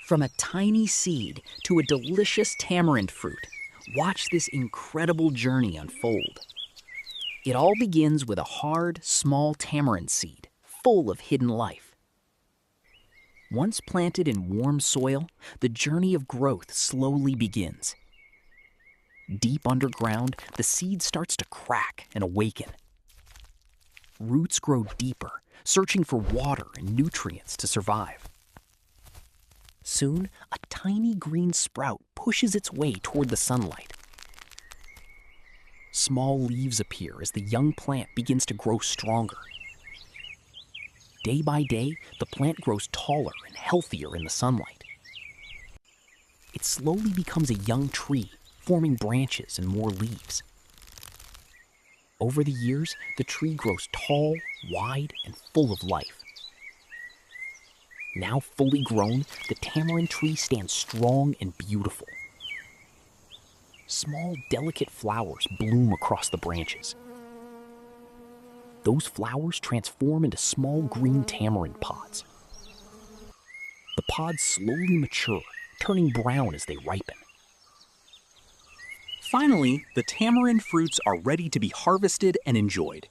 From a tiny seed to a delicious tamarind fruit, watch this incredible journey unfold. It all begins with a hard, small tamarind seed, full of hidden life. Once planted in warm soil, the journey of growth slowly begins. Deep underground, the seed starts to crack and awaken. Roots grow deeper, searching for water and nutrients to survive. Soon, a tiny green sprout pushes its way toward the sunlight. Small leaves appear as the young plant begins to grow stronger. Day by day, the plant grows taller and healthier in the sunlight. It slowly becomes a young tree, forming branches and more leaves. Over the years, the tree grows tall, wide, and full of life. Now fully grown, the tamarind tree stands strong and beautiful. Small, delicate flowers bloom across the branches. Those flowers transform into small green tamarind pods. The pods slowly mature, turning brown as they ripen. Finally, the tamarind fruits are ready to be harvested and enjoyed.